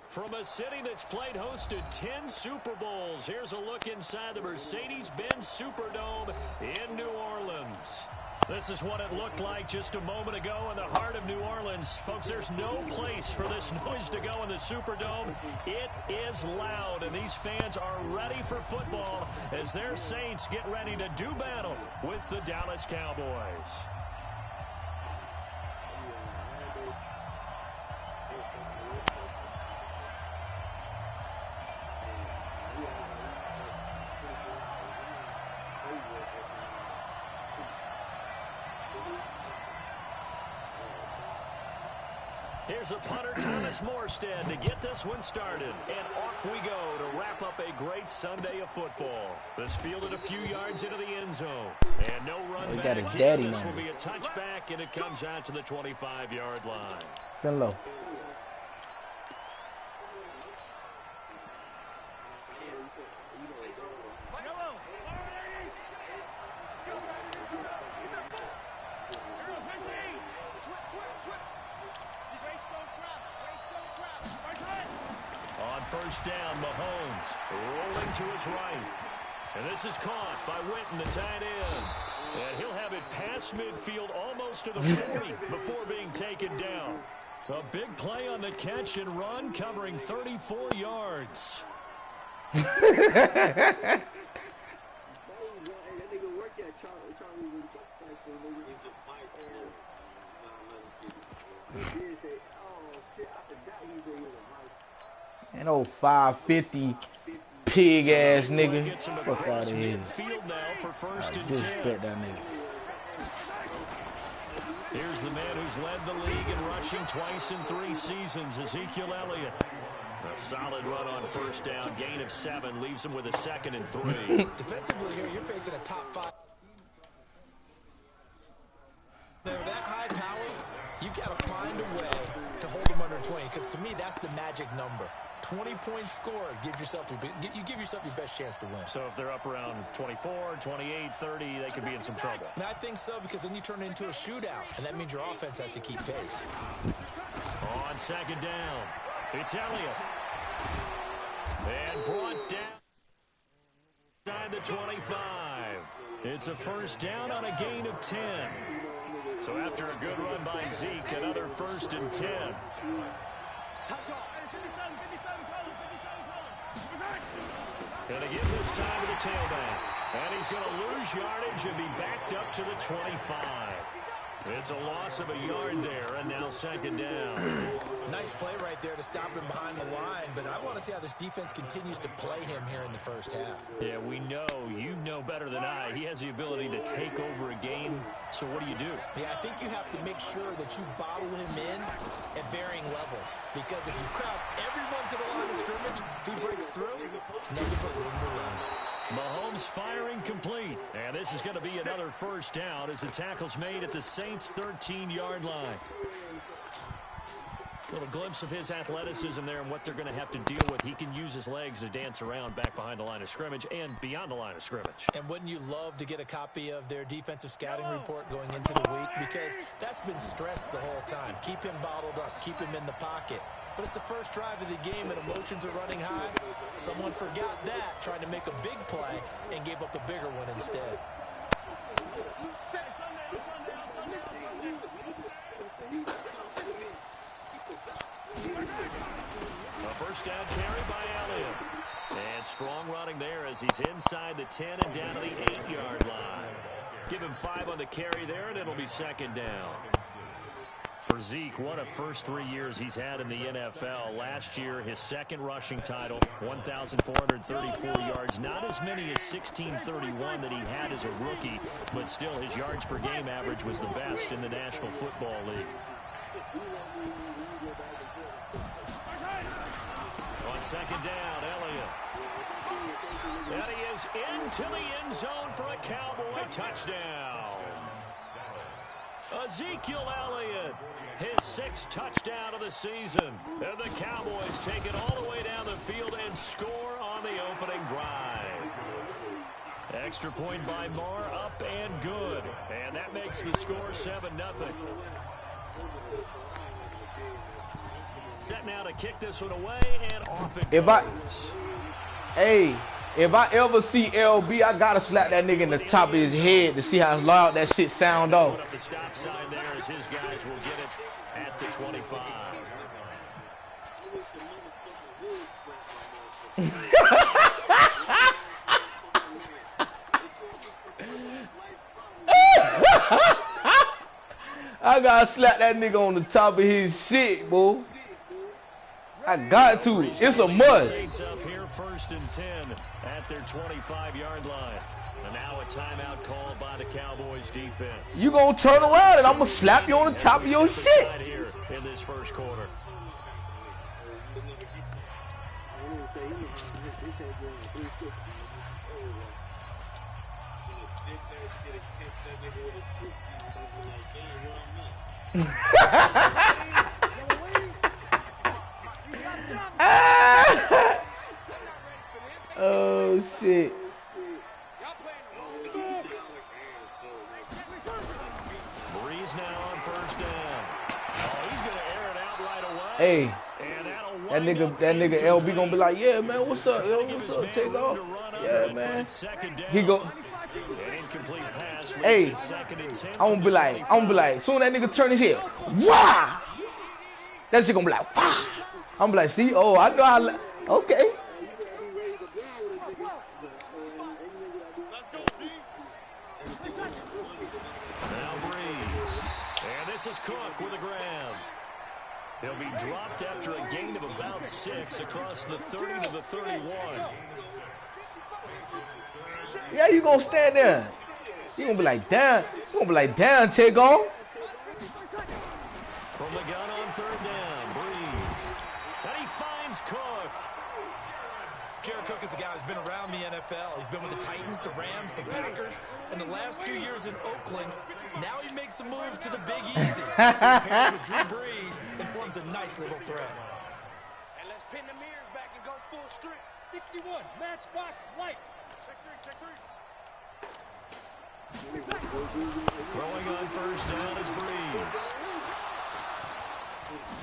From a city that's played host to 10 Super Bowls, here's a look inside the Mercedes-Benz Superdome in New Orleans. This is what it looked like just a moment ago in the heart of New Orleans. Folks, there's no place for this noise to go in the Superdome. It is loud, and these fans are ready for football as their Saints get ready to do battle with the Dallas Cowboys. Here's a punter, Thomas Morstead, to get this one started. And off we go to wrap up a great Sunday of football. This fielded a few yards into the end zone. And no run back. This will be a touchback, and it comes out to the 25-yard line. Send low. First down, Mahomes rolling to his right. And this is caught by Witten, the tight end. And he'll have it past midfield almost to the 40 before being taken down. A big play on the catch and run, covering 34 yards. An old 550 pig ass nigga. Fuck out of here. Disrespect that nigga. Here's the man who's led the league in rushing twice in 3 seasons, Ezekiel Elliott. A solid run on first down, gain of 7, leaves him with a 2nd and 3. Defensively here, you're facing a top 5. They're that high power, you got to find a way to hold them under 20, because to me, that's the magic number. 20-point score, you give yourself your best chance to win. So if they're up around 24, 28, 30, they could be in some trouble. And I think so, because then you turn it into a shootout, and that means your offense has to keep pace. On second down, it's Elliott. And brought down inside the 25. It's a first down on a gain of 10. So after a good run by Zeke, another 1st and 10. Going to give this time to the tailback. And he's going to lose yardage and be backed up to the 25. It's a loss of a yard there, and now second down. Nice play right there to stop him behind the line, but I want to see how this defense continues to play him here in the first half. Yeah, we know. You know better than I. He has the ability to take over a game, so what do you do? Yeah, I think you have to make sure that you bottle him in at varying levels, because if you crowd everyone to the line of scrimmage, if he breaks through, it's nothing but room to run. Mahomes firing complete. And this is going to be another first down as the tackle's made at the Saints' 13-yard line. A little glimpse of his athleticism there and what they're going to have to deal with. He can use his legs to dance around back behind the line of scrimmage and beyond the line of scrimmage. And wouldn't you love to get a copy of their defensive scouting report going into the week? Because that's been stressed the whole time. Keep him bottled up. Keep him in the pocket. But it's the first drive of the game and emotions are running high. Someone forgot that, tried to make a big play, and gave up a bigger one instead. A first down carry by Elliott. And strong running there as he's inside the 10 and down to the 8-yard line. Give him 5 on the carry there, and it'll be second down. For Zeke, what a first 3 years he's had in the NFL. Last year, his second rushing title, 1,434 yards. Not as many as 1,631 that he had as a rookie, but still his yards per game average was the best in the National Football League. On second down, Elliott. And he is into the end zone for a Cowboy touchdown. Ezekiel Elliott, his 6th touchdown of the season. And the Cowboys take it all the way down the field and score on the opening drive. Extra point by Marr, up and good. And that makes the score 7-0. Set now to kick this one away, and off it goes. If I ever see LB, I gotta slap that nigga in the top of his head to see how loud that shit sound off. Put up the stop sign there as his guys will get it at the 25. I gotta slap that nigga on the top of his shit, boy. I got to. It's a must. Up here, 1st and 10 at their 25-yard line. And now a timeout called by the Cowboys defense. You gonna turn around and I'm gonna slap you on the top of your shit. Here in this first quarter. Oh shit. Breeze now on first down. Oh, he's gonna air it out right away. Hey, that nigga LB gonna be like, yeah man, what's up, yo, what's up, take off. Yeah man. He go. Hey, I'm gonna be like, soon that nigga turn his head, wow. That shit gonna be like, wow. I'm like, see, oh, I know how. Okay. This is Cook with a grab. He'll be dropped after a gain of about 6 across the 30 to the 31. Yeah, you gonna stand there. You gonna be like, damn. You gonna be like, damn, take off. From the gun on 3rd down, Breeze. And he finds Cook. Jared Cook is a guy who's been around the NFL. He's been with the Titans, the Rams, the Packers, and the last 2 years in Oakland. Now he makes a move to the Big Easy. Paired with Drew Brees and forms a nice little threat. And let's pin the mirrors back and go full strength. 61, matchbox, lights. Check 3, check 3. Throwing on 1st down is Breeze.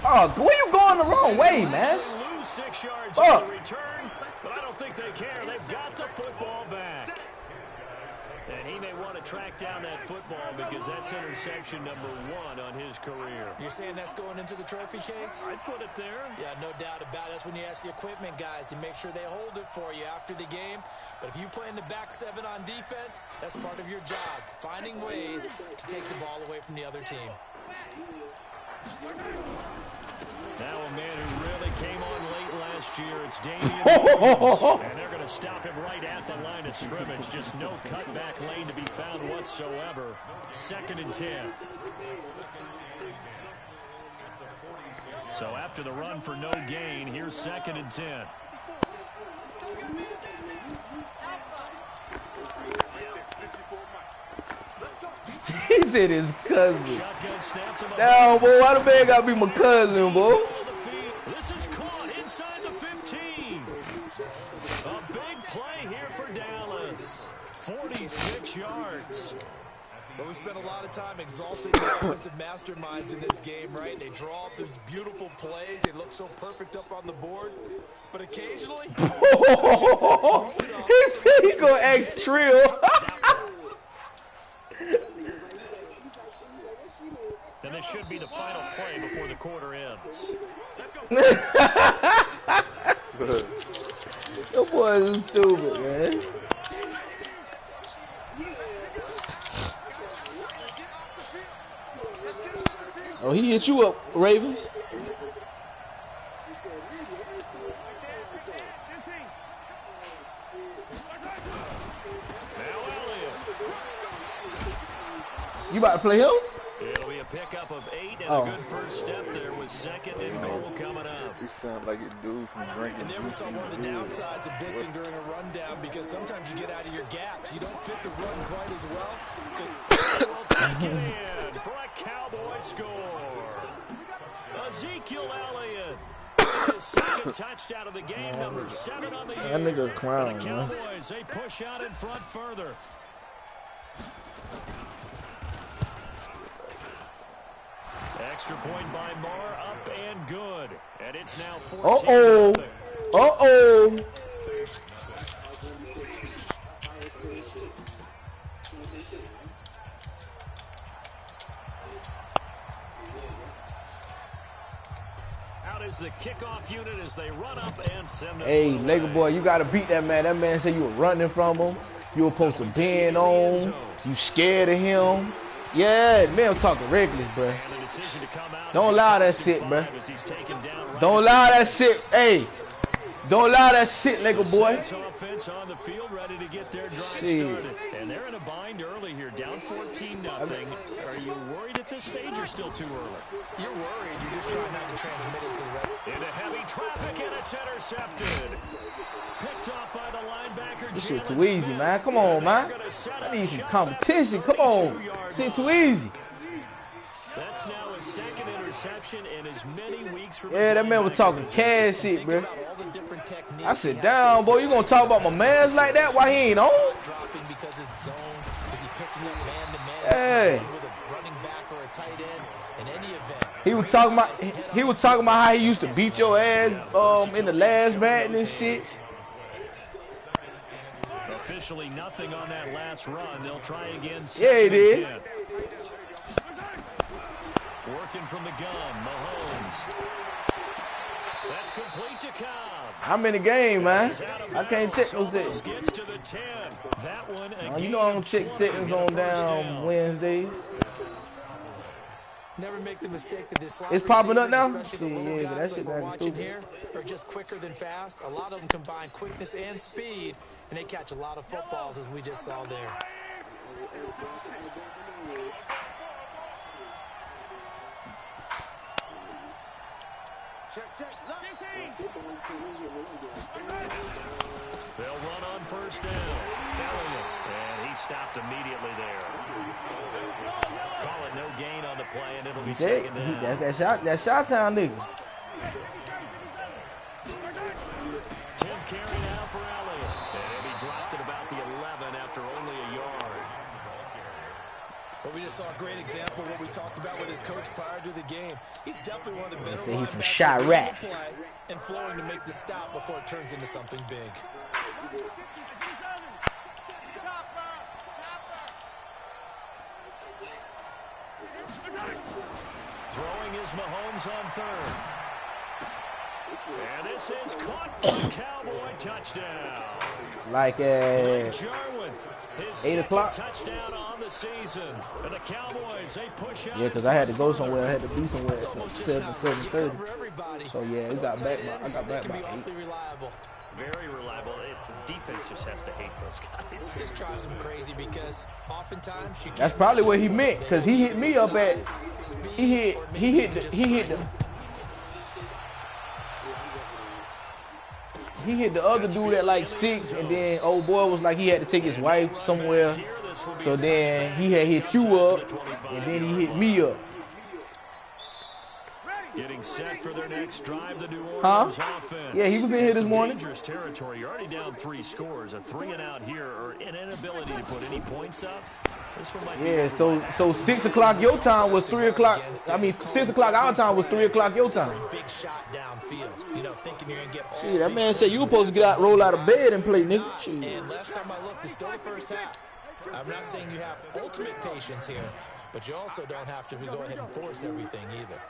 Oh, where you going the wrong way, man? Lose 6 yards on the return, but I don't think they care. They've got the football back. And he may want to track down that football because that's interception number 1 on his career. You're saying that's going into the trophy case? I'd put it there. Yeah, no doubt about it. That's when you ask the equipment guys to make sure they hold it for you after the game. But if you play in the back 7 on defense, that's part of your job, finding ways to take the ball away from the other team. Now a man who really came on late last year, it's Damian Williams. And they're going to stop him right at the line of scrimmage. Just no cutback lane to be found whatsoever. 2nd and 10. So after the run for no gain, here's 2nd and 10. He said his cousin. Now, boy, why the man gotta be my cousin, boy? This is caught inside the 15. A big play here for Dallas. 46 yards. But we spent a lot of time exalting the offensive masterminds in this game, right? They draw up these beautiful plays. They look so perfect up on the board. But occasionally, he said he gonna act trill. And this should be the final play before the quarter ends. Your boys is stupid, man. Oh, he hit you up, Ravens. You about to play him? It'll be a pickup of 8 and a good first step there with second and goal coming up. He sounds like a dude from drinking. And there we saw one of the downsides of blitzing during a rundown because sometimes you get out of your gaps. You don't fit the run quite as well. Will take it in for a Cowboy score. Ezekiel Elliott. His second touchdown of the game, number 7 on the year. That nigga's a clown, And the Cowboys, they push out in front further. Extra point by Marr, up and good. And it's now 14-0. Uh-oh. Out is the kickoff unit as they run up and send this. Hey, nigga boy, you got to beat that man. That man said you were running from him. You were supposed to bend on. You scared of him. Yeah, man, I'm talking reckless, bro. Don't allow that shit, bro. Don't allow that shit. Hey, don't allow that shit, nigga boy. Offense on the field, ready to get their drive started. And they're in a bind early here, down 14-0. Are you worried at this stage or still too early? You're worried. You're just trying not to transmit it to the rest. Into heavy traffic, and it's intercepted. Picked off by the linebacker. This shit too easy, man. Come on, man. I need some competition. Come on. Shit too easy. That's now his second interception in as many weeks from Yeah, that man was talking cash shit, bro. I sit down, boy. You gonna talk about my mans like that? Why he ain't on? Hey. He was talking about how he used to beat your ass in the last match and shit. Officially nothing on that last run. They'll try again. Yeah, he did. Working from the gun, Mahomes. That's complete to Cobb. I'm in the game, man. I can't check no settings. Gets to the 10. That one You know I don't check settings on down Wednesdays. Never make the mistake that this It's popping up now? Yeah, that shit like like stupid. Here are just quicker than fast. A lot of them combine quickness and speed, and they catch a lot of footballs, as we just saw there. They'll run on first down. And he stopped immediately there. Call it no gain on the play, and it'll be second down. That's shot town nigga. 10th carry now for Elliott. And he dropped it about the 11 after only a yard. Well, we just saw a great example of what we talked about with his coach prior to the game. He's definitely one of the better He's from linebackers Chirac. play and flowing to make the stop before it turns into something big. Throwing is Mahomes on third. And this is caught for the Cowboy touchdown. Like Jarwin, his 8 o'clock. touchdown on the season. And the Cowboys, they push out. Yeah, because I had to go somewhere. I had to be somewhere at like 7:30. So yeah, I got back by 8. Very reliable. Defense just has to hate those guys. It just drives them crazy because oftentimes you can't. That's probably what he meant, because he hit me up at he hit the other dude at like 6, and then old boy was like he had to take his wife somewhere. So then he had hit you up, and then he hit me up. Getting set for their next drive, the New Orleans offense. Yeah, he was in here this morning. Dangerous territory. You're already down 3 scores. A 3 and out here, or an inability to put any points up. This one might be so 6 o'clock your time was 3 o'clock. I mean, 6 o'clock our time was 3 o'clock your time. Big shot downfield, you know, thinking you're gonna get. Shit, that man said you were supposed to get out, roll out of bed and play, nigga. Shit. And last time I looked, it's still the first half. I'm not saying you have ultimate patience here, but you also don't have to go ahead and force everything either.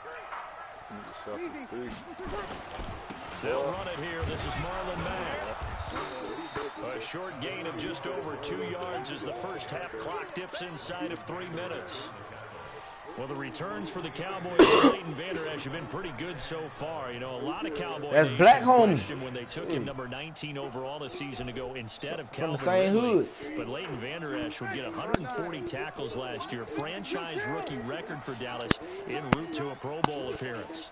They'll run it here. This is Marlon Mack. A short gain of just over 2 yards as the first half clock dips inside of 3 minutes. Well, the returns for the Cowboys and Leighton Vander Esch have been pretty good so far. You know, a lot of Cowboys That's Black home when they took him number 19 overall a season ago instead of from Calvin the same Ridley. hood. But Leighton Vander Esch would get 140 tackles last year, franchise rookie record for Dallas en route to a Pro Bowl appearance.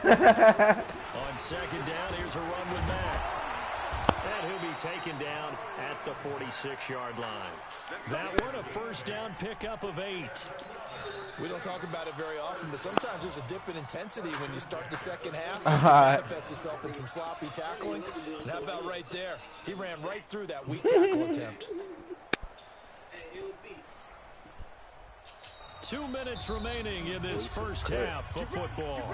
On second down, here's a run with Mack. And he'll be taken down at the 46-yard line. That one, a first down pickup of 8. We don't talk about it very often, but sometimes there's a dip in intensity when you start the second half. It manifests itself in some sloppy tackling. And how about right there? He ran right through that weak tackle attempt. 2 minutes remaining in this first half of football.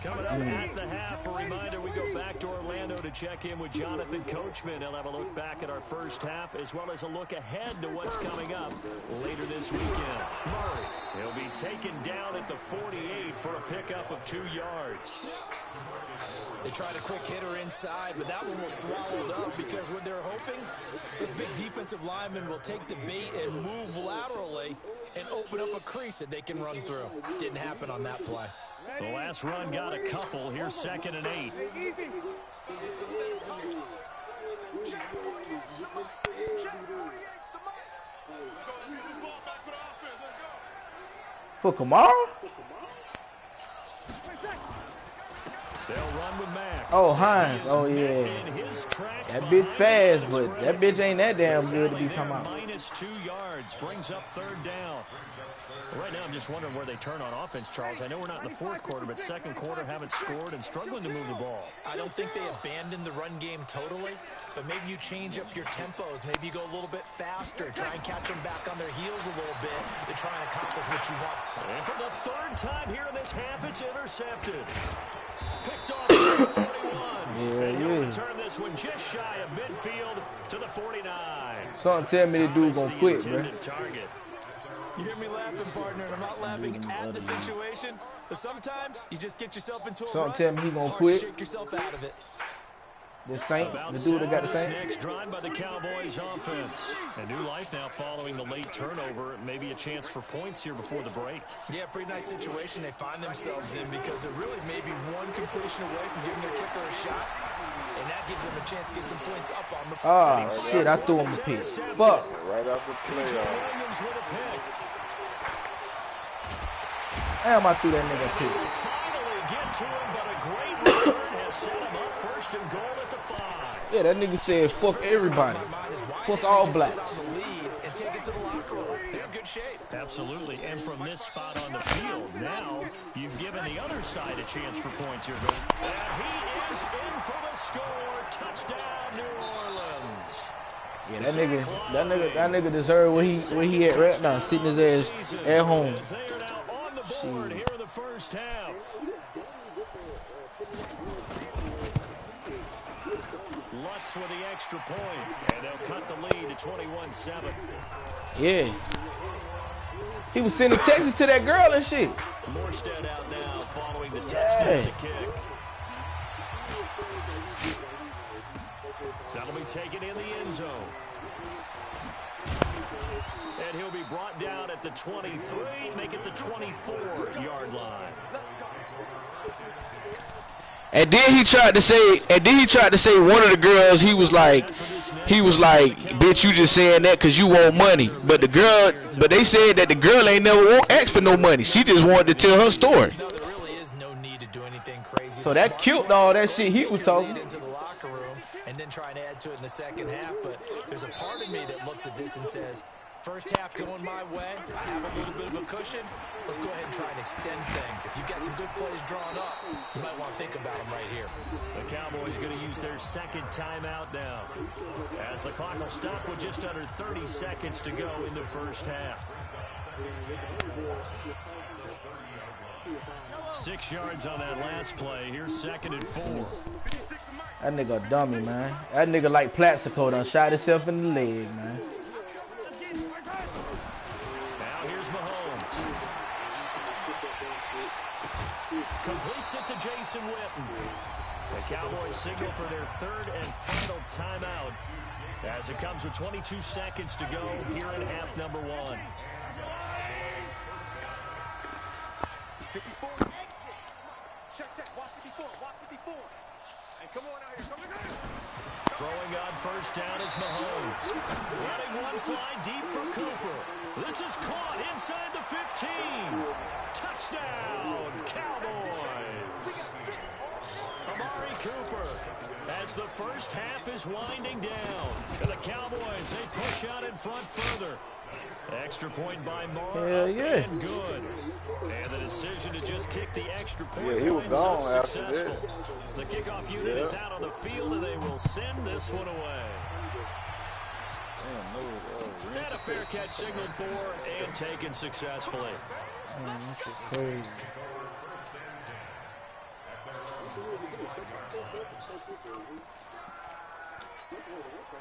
Coming up at the half, a reminder, we go back to Orlando to check in with Jonathan Coachman. He'll have a look back at our first half as well as a look ahead to what's coming up later this weekend. Murray, he'll be taken down at the 48 for a pickup of 2 yards. They tried a quick hitter inside, but that one was swallowed up because what they're hoping, this big defensive lineman will take the bait and move laterally and open up a crease that they can run through. Didn't happen on that play. The last run got a couple. Here's 2nd and 8. For Kamara? They'll run with Mack. Oh, Hines. Oh, yeah. That bitch fast, but that bitch ain't that damn good to be talking about. Minus 2 yards brings up 3rd down. Right now, I'm just wondering where they turn on offense, Charles. I know we're not in the 4th quarter, but 2nd quarter haven't scored and struggling to move the ball. I don't think they abandoned the run game totally, but maybe you change up your tempos. Maybe you go a little bit faster, try and catch them back on their heels a little bit to try and accomplish what you want. And for the 3rd time here in this half, it's intercepted. Picked off at the 41. And he'll return this one just shy of midfield to the 49. Something tell me the dude gonna quit, bro. Target. You hear me laughing, partner, and I'm not laughing at the situation, but sometimes you just get yourself into a rut. Something tell me he gonna it's hard quit. to shake yourself out of it. The Saint, the dude that got the Saint. Next drive by the Cowboys offense. A new life now following the late turnover. Maybe a chance for points here before the break. Yeah, pretty nice situation they find themselves in because they're really maybe one completion away from giving their kicker a shot. And that gives them a chance to get some points up on the board. Oh, shit, I threw him a pick. Fuck. Right off the play. Williams with a pick. Damn, I threw that nigga a pick. Finally get to him, but a great return has set him up 1st and goal at the 5. Yeah, that nigga said fuck everybody. Fuck all black. And take it to the locker room. They're in good shape. Absolutely, and from this spot on the field, now you've given the other side a chance for points here. And he is in for the score. Touchdown, New Orleans. Yeah, that nigga deserve where he at right now, sitting his ass at home. They are now on the board here in the first half. Lutz with the extra point, and they'll cut the lead to 21-7. Yeah. He was sending texts to that girl and shit. Morstead out now following the touchdown to kick. That'll be taken in the end zone. And he'll be brought down at the 23, make it the 24-yard line. And then he tried to say, one of the girls, he was like, bitch, you just saying that because you want money. But they said that the girl ain't never asked for no money. She just wanted to tell her story. No, there really is no need to do anything crazy. So that killed all that shit he was talking. Into the locker room and then try and add to it in the second half. But there's a part of me that looks at this and says, First half going my way. I have a little bit of a cushion. Let's go ahead and try and extend things. If you've got some good plays drawn up, you might want to think about them right here. The Cowboys going to use their second timeout now, as the clock will stop with just under 30 seconds to go in the first half. 6 yards on that last play. Here's 2nd and 4. That nigga a dummy, man. That nigga like Plaxico done shot himself in the leg, man. Now here's Mahomes. Completes it to Jason Witten. The Cowboys signal for their 3rd and final timeout, as it comes with 22 seconds to go here in half number 1. 54, exit. Check. Watch 54. And come on out here. Come on. Throwing on first down is Mahomes. Running one fly deep for Cooper. This is caught inside the 15. Touchdown, Cowboys. Amari Cooper, as the first half is winding down. And the Cowboys, they push out in front further. Extra point by Mara, and good. And the decision to just kick the extra point he was gone after successful. The kickoff unit is out on the field, and they will send this one away. And a fair catch signaled for and taken successfully. This is crazy.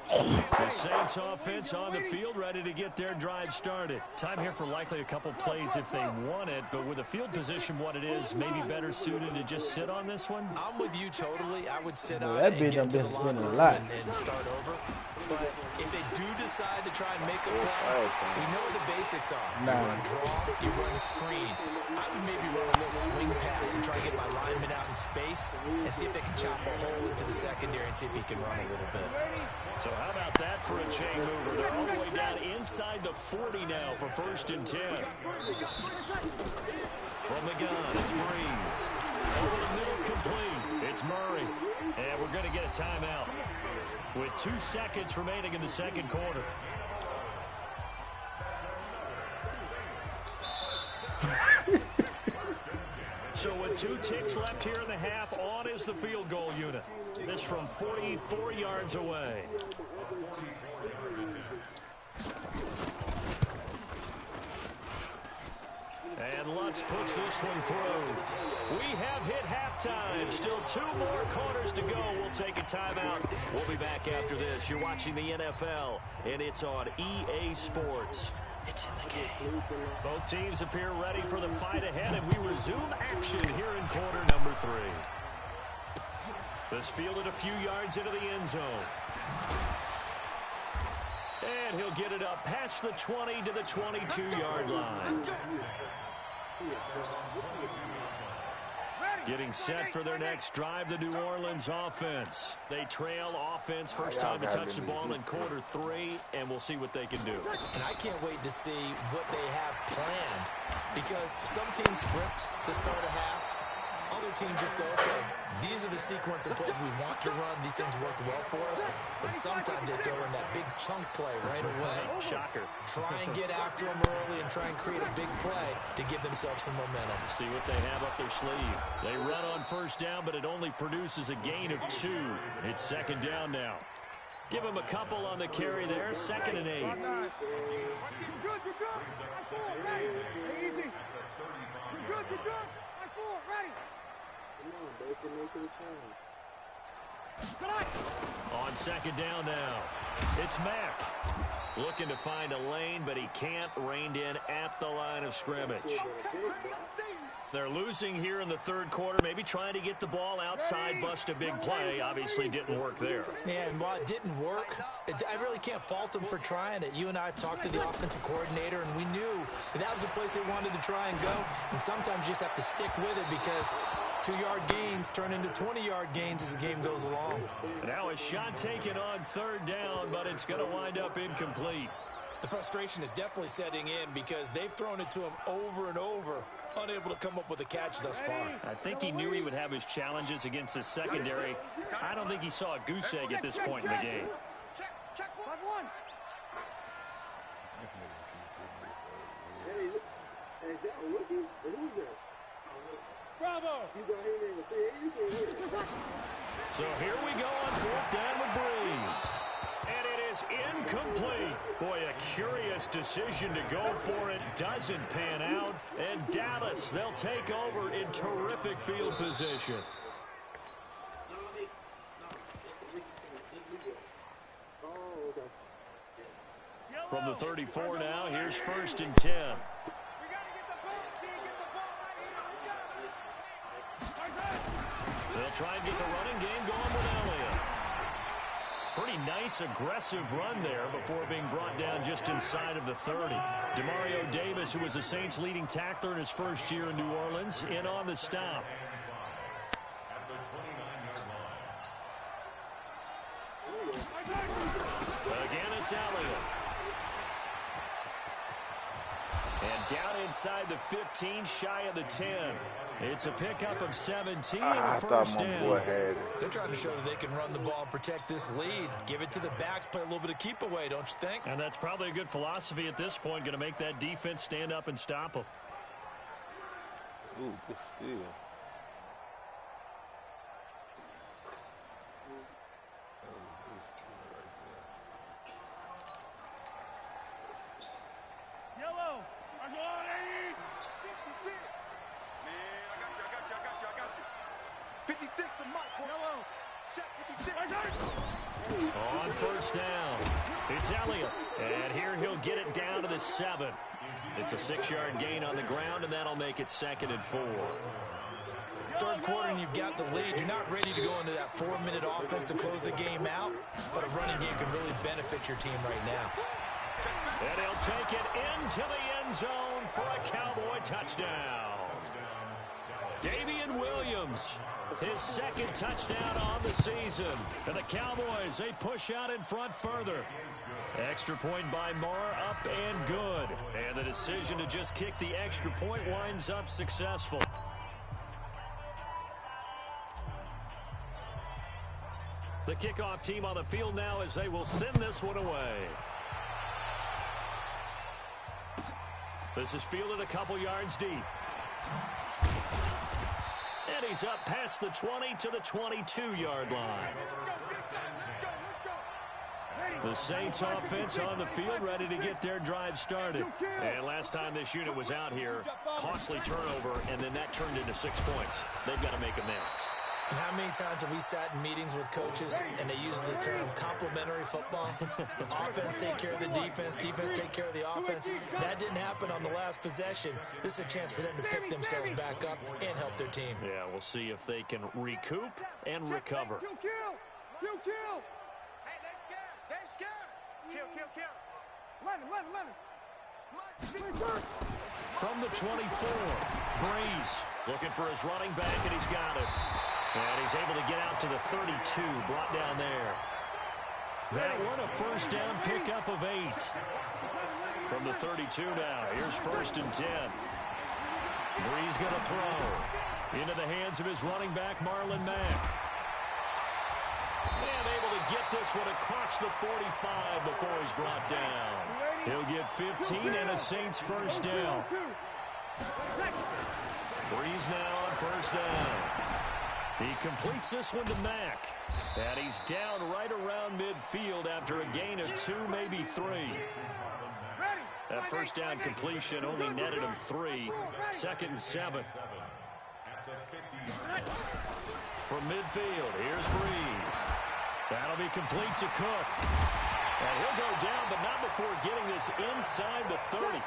The Saints offense on the field, ready to get their drive started. Time here for likely a couple plays if they want it, but with the field position what it is, maybe better suited to just sit on this one? I'm with you totally. I would sit on That it and get to the been line a lot. and start over. But if they do decide to try and make a play, we know what the basics are. Nah. You run draw, you run screen. I would maybe run a little swing pass and try to get my lineman out in space and see if they can chop a hole into the secondary and see if he can run a little bit. So how about that for a chain mover? They're all the way down inside the 40 now for 1st and 10. From the gun, it's Breeze. Over the middle, complete. It's Murray. And we're going to get a timeout with 2 seconds remaining in the second quarter. So with 2 ticks left here in the half, on is the field goal unit. This from 44 yards away. And Lutz puts this one through. We have hit halftime. Still 2 more quarters to go. We'll take a timeout. We'll be back after this. You're watching the NFL, and it's on EA Sports. It's in the game. Both teams appear ready for the fight ahead, and we resume action here in quarter number 3. This fielded a few yards into the end zone. And he'll get it up past the 20 to the 22-yard line. Getting set for their next drive, the New Orleans offense. They trail offense, first time to touch the ball in quarter 3, and we'll see what they can do. And I can't wait to see what they have planned, because some teams script to start a half. Other teams just go, okay, these are the sequence of plays we want to run. These things worked well for us. And sometimes they throw in that big chunk play right away. Shocker. Try and get after them early and try and create a big play to give themselves some momentum. See what they have up their sleeve. They run on first down, but it only produces a gain of 2. It's second down now. Give them a couple on the carry there. 2nd and 8. You're good. I'm full, ready. Easy. You're good. I'm full, ready. On second down now, it's Mack. Looking to find a lane, but he can't. Reined in at the line of scrimmage. They're losing here in the 3rd quarter, maybe trying to get the ball outside, bust a big play. Obviously didn't work there. Yeah, and while it didn't work, I really can't fault them for trying it. You and I have talked to the offensive coordinator, and we knew that was the place they wanted to try and go. And sometimes you just have to stick with it, because 2-yard gains turn into 20-yard gains as the game goes along. Now a shot taken on 3rd down, but it's going to wind up incomplete. The frustration is definitely setting in, because they've thrown it to him over and over, unable to come up with a catch thus far. I think he knew he would have his challenges against his secondary. I don't think he saw a goose egg at this point in the game. Check. 1. So here we go on 4th down with Breeze. And it is incomplete. Boy, a curious decision to go for it. Doesn't pan out. And Dallas, they'll take over in terrific field position. From the 34 now, here's 1st and 10. They'll try and get the running game going with Elliott. Pretty nice, aggressive run there before being brought down just inside of the 30. Demario Davis, who was the Saints' leading tackler in his first year in New Orleans, in on the stop. Again, it's Elliott. And down inside the 15, shy of the 10. It's a pickup of 17 and a first down. They're trying to show that they can run the ball and protect this lead. Give it to the backs, play a little bit of keep away, don't you think? And that's probably a good philosophy at this point, going to make that defense stand up and stop them. Ooh, good steal. Yellow, I'm going 56. Man, I got you. 56 to Mike. Yellow. Check 56. On 1st down, it's Elliott. And here he'll get it down to the 7. It's a 6-yard gain on the ground, and that'll make it 2nd and 4. Third quarter and you've got the lead. You're not ready to go into that 4-minute offense to close the game out, but a running game can really benefit your team right now. And he'll take it into the end zone for a Cowboy touchdown. Damian Williams, his 2nd touchdown on the season. And the Cowboys, they push out in front further. Extra point by Marr, up and good. And the decision to just kick the extra point winds up successful. The kickoff team on the field now as they will send this one away. This is fielded a couple yards deep. And he's up past the 20 to the 22-yard line. The Saints offense on the field ready to get their drive started. And last time this unit was out here, costly turnover, and then that turned into 6 points. They've got to make amends. And how many times have we sat in meetings with coaches and they use the term complementary football? Offense take care of the defense, defense take care of the offense. That didn't happen on the last possession. This is a chance for them to pick themselves back up and help their team. Yeah, we'll see if they can recoup and recover. Kill. Hey, they're scared. Kill. Lennon. From the 24, Breeze looking for his running back, and he's got it. And he's able to get out to the 32, brought down there. That one, a first down pickup of 8. From the 32 now, here's 1st and 10. Breeze going to throw into the hands of his running back, Marlon Mack. And able to get this one across the 45 before he's brought down. He'll get 15 and a Saints first down. Breeze now on 1st down. He completes this one to Mack. And he's down right around midfield after a gain of 2, maybe 3. That first down completion only netted him 3. 2nd and 7. From midfield, here's Breeze. That'll be complete to Cook. And he'll go down, but not before getting this inside the 30.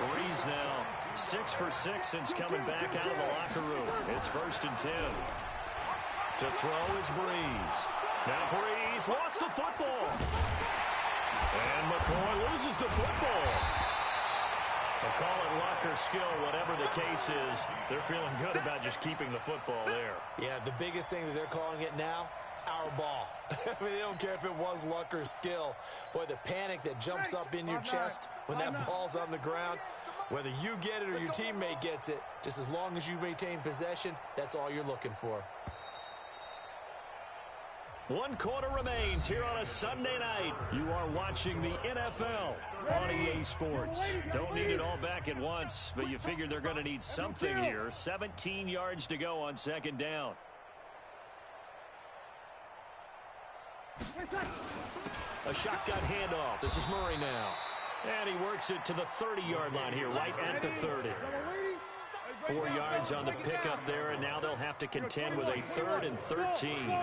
Breeze now 6 for 6 since coming back out of the locker room. It's 1st and 10. To throw is Breeze. Now Breeze lost the football. And McCoy loses the football. They'll call it luck or skill, whatever the case is. They're feeling good about just keeping the football there. Yeah, the biggest thing that they're calling it now, our ball. I mean, they don't care if it was luck or skill. Boy, the panic that jumps up in your chest when that ball's on the ground, whether you get it or your teammate gets it, just as long as you maintain possession, that's all you're looking for. 1 quarter remains here on a Sunday night. You are watching the NFL on EA fantasy sports. Don't need it all back at once, but you figure they're going to need something here. 17 yards to go on second down. A shotgun handoff. This is Murray now. And he works it to the 30-yard line here, right at the 30. 4 yards on the pickup there, and now they'll have to contend with a 3rd and 13.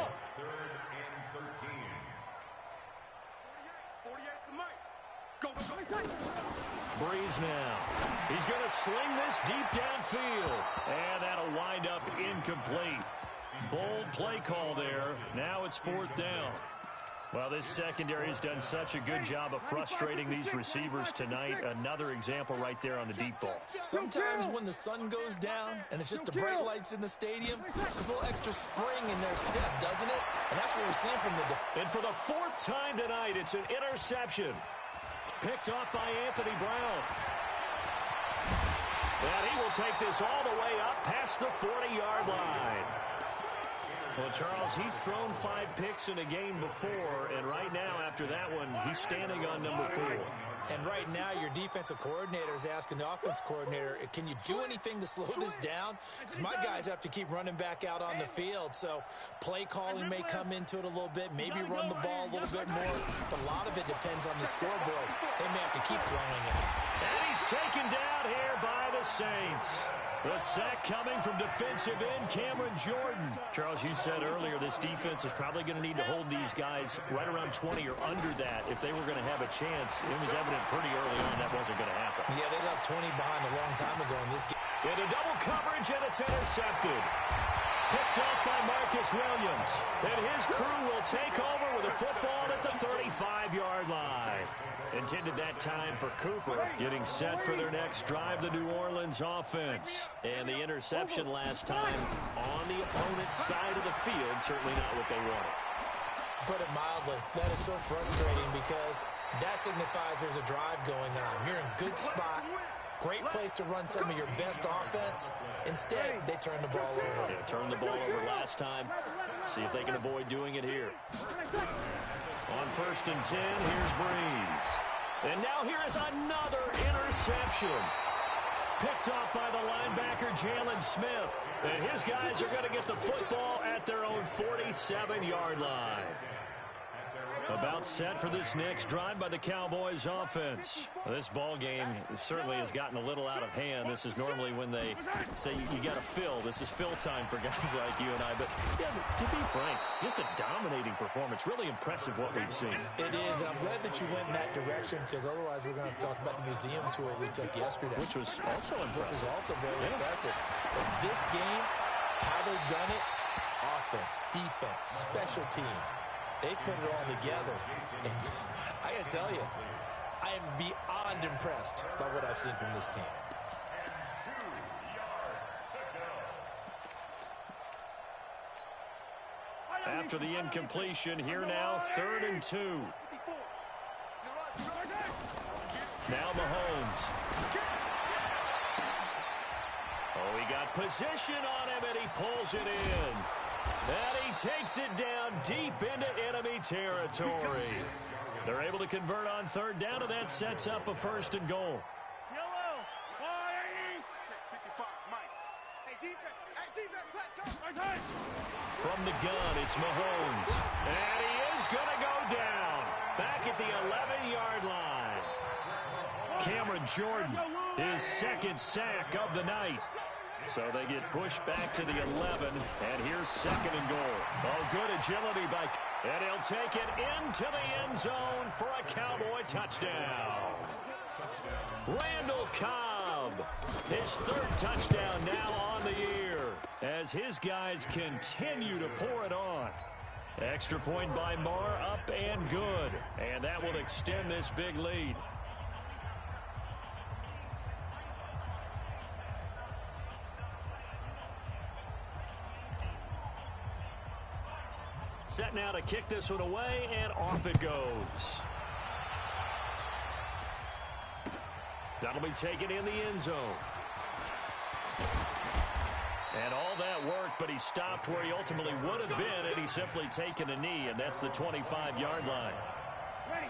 Breeze now. He's going to sling this deep downfield. And that'll wind up incomplete. Bold play call there. Now it's 4th down. Well, this secondary has done such a good job of frustrating these receivers tonight. Another example right there on the deep ball. Sometimes when the sun goes down and it's just the bright lights in the stadium, there's a little extra spring in their step, doesn't it? And that's what we're seeing from the And for the 4th time tonight, it's an interception. Picked off by Anthony Brown. And he will take this all the way up past the 40-yard line. Well, Charles, he's thrown 5 picks in a game before, and right now, after that one, he's standing on number 4. And right now, your defensive coordinator is asking the offense coordinator, can you do anything to slow this down? Because my guys have to keep running back out on the field. So play calling may come into it a little bit, maybe run the ball a little bit more. But a lot of it depends on the scoreboard. They may have to keep throwing it. And he's taken down here by the Saints. The sack coming from defensive end Cameron Jordan. Charles, you said earlier this defense is probably going to need to hold these guys right around 20 or under that if they were going to have a chance. It was evident pretty early on that wasn't going to happen. Yeah, they left 20 behind a long time ago in this game. Into double coverage, and it's intercepted. Picked off by Marcus Williams. And his crew will take over with a football at the 35-yard line. Intended that time for Cooper, getting set for their next drive, the New Orleans offense. And the interception last time on the opponent's side of the field, certainly not what they wanted. Put it mildly, that is so frustrating because that signifies there's a drive going on. You're in good spot, great place to run some of your best offense. Instead, they turn the ball over. Yeah, turned the ball over last time. See if they can avoid doing it here. On 1st and 10, here's Breeze. And now here is another interception. Picked off by the linebacker, Jalen Smith. And his guys are going to get the football at their own 47-yard line. About set for this next drive by the Cowboys offense. This ball game certainly has gotten a little out of hand. This is normally when they say you got to fill. This is fill time for guys like you and I. But yeah, to be frank, just a dominating performance. Really impressive what we've seen. It is, and I'm glad that you went in that direction because otherwise we're going to have to talk about the museum tour we took yesterday. Which was also impressive. Which was also very impressive. But this game, how they've done it, offense, defense, special teams. They put it all together. And I got to tell you, I am beyond impressed by what I've seen from this team. After the incompletion, here now, 3rd and 2. Now Mahomes. Oh, he got position on him, and he pulls it in. And he takes it down deep into enemy territory. They're able to convert on 3rd down, and that sets up a 1st and goal. From the gun, it's Mahomes. And he is going to go down. Back at the 11-yard line. Cameron Jordan, his 2nd sack of the night. So they get pushed back to the 11, and here's 2nd and goal. Oh, good agility by... And he'll take it into the end zone for a Cowboy touchdown. Randall Cobb, his 3rd touchdown now on the year as his guys continue to pour it on. Extra point by Marr, up and good. And that will extend this big lead. Set now to kick this one away, and off it goes. That'll be taken in the end zone. And all that work, but he stopped where he ultimately would have been had he simply taken a knee, and that's the 25-yard line.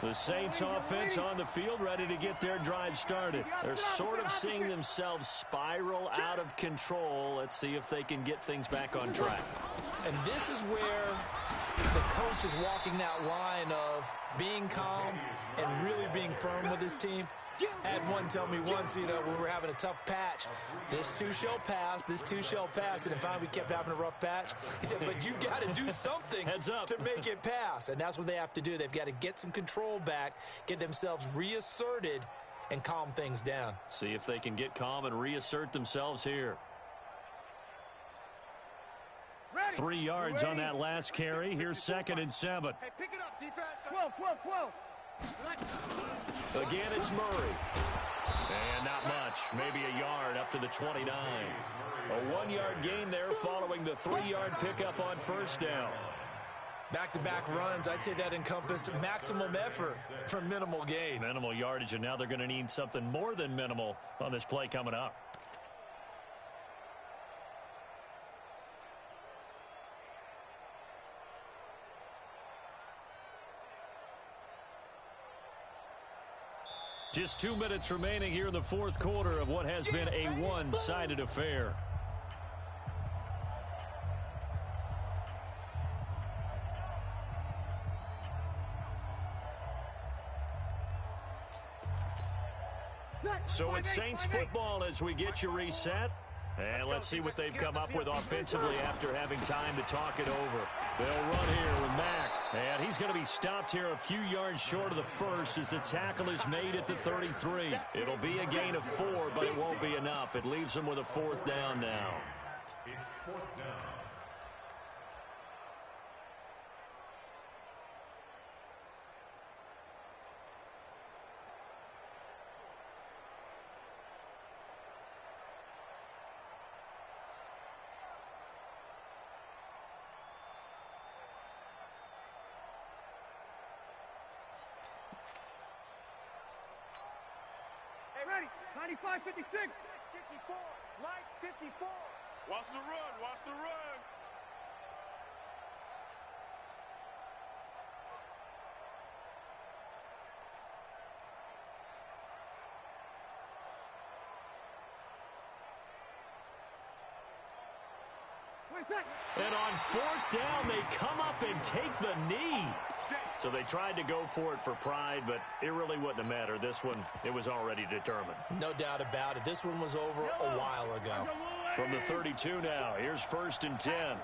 The Saints offense on the field, ready to get their drive started. They're sort of seeing themselves spiral out of control. Let's see if they can get things back on track. And this is where the coach is walking that line of being calm and really being firm with his team. I had one tell me once, when we were having a tough patch, this too shall pass, this too shall pass. And finally we kept having a rough patch. He said, but you got to do something to make it pass. And that's what they have to do. They've got to get some control back, get themselves reasserted, and calm things down. See if they can get calm and reassert themselves here. 3 yards on that last carry. Here's 2nd and 7. Hey, pick it up, defense. 12, 12, 12. Again, it's Murray. And not much. Maybe a yard up to the 29. A 1-yard gain there following the 3-yard pickup on first down. Back-to-back runs, I'd say that encompassed maximum effort for minimal gain. Minimal yardage, and now they're going to need something more than minimal on this play coming up. Just 2 minutes remaining here in the fourth quarter of what has been a one-sided affair. So it's Saints football as we get you reset. And let's see what they've come up with offensively after having time to talk it over. They'll run here with Mack. And he's going to be stopped here a few yards short of the first as the tackle is made at the 33. It'll be a gain of 4, but it won't be enough. It leaves them with a 4th down now. It's 4th down. Ready. 95, 56. 54. Mike, 54. Watch the run. Watch the run. And on 4th down, they come up and take the knee. So they tried to go for it for pride, but it really wouldn't have mattered. This one, it was already determined. No doubt about it. This one was over a while ago. From the 32 now, here's 1st and 10. Attack,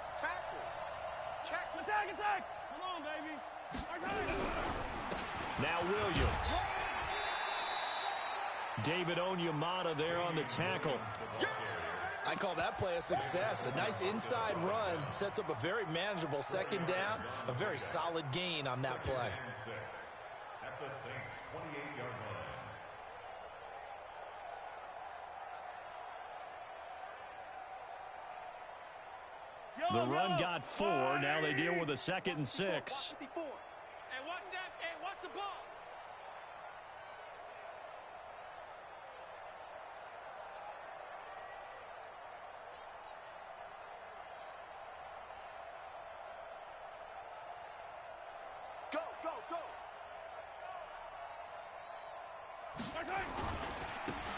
attack. Come on, baby. Now Williams. David Onyemata there on the tackle. I call that play a success. A nice inside run sets up a very manageable 2nd down, a very solid gain on that play. At the Saints' 28-yard line. The run got 4. Now they deal with a 2nd and 6. Hey, watch that. Hey, watch the ball. Go, go, go.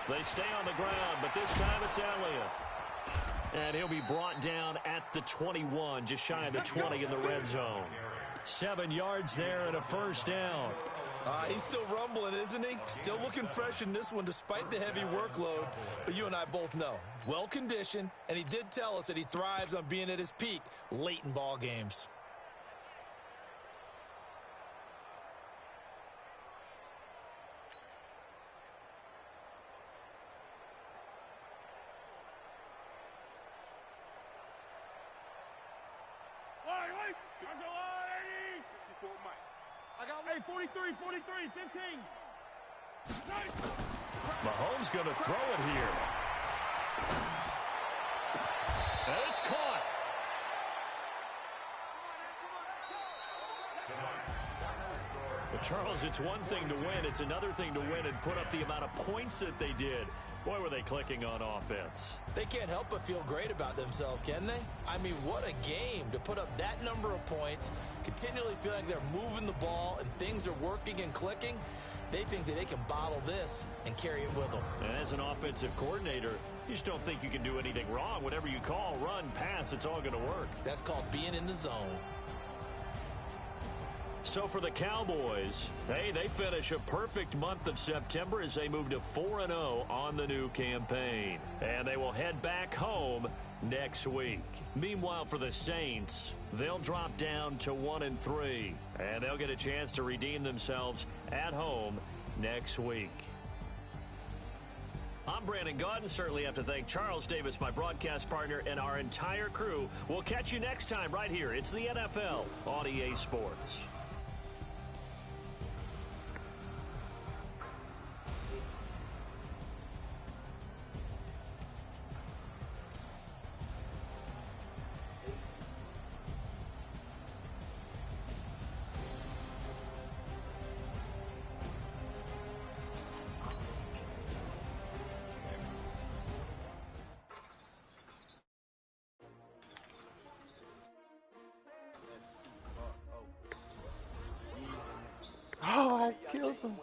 They stay on the ground, but this time it's Elliott. And he'll be brought down at the 21, just shy of the 20 in the red zone. 7 yards there and a 1st down. He's still rumbling, isn't he? Still looking fresh in this one despite the heavy workload. But you and I both know, well-conditioned, and he did tell us that he thrives on being at his peak late in ball games. Hey, 43, 43, 15. Mahomes going to throw it here. And it's caught. But Charles, it's one thing to win. It's another thing to win and put up the amount of points that they did. Boy, were they clicking on offense. They can't help but feel great about themselves, can they? I mean, what a game to put up that number of points, continually feel like they're moving the ball and things are working and clicking. They think that they can bottle this and carry it with them. And as an offensive coordinator, you just don't think you can do anything wrong. Whatever you call, run, pass, it's all going to work. That's called being in the zone. So for the Cowboys, hey, they finish a perfect month of September as they move to 4-0 on the new campaign. And they will head back home next week. Meanwhile, for the Saints, they'll drop down to 1-3. And they'll get a chance to redeem themselves at home next week. I'm Brandon Gaudin. Certainly have to thank Charles Davis, my broadcast partner, and our entire crew. We'll catch you next time right here. It's the NFL on EA Sports. Oh, I killed him.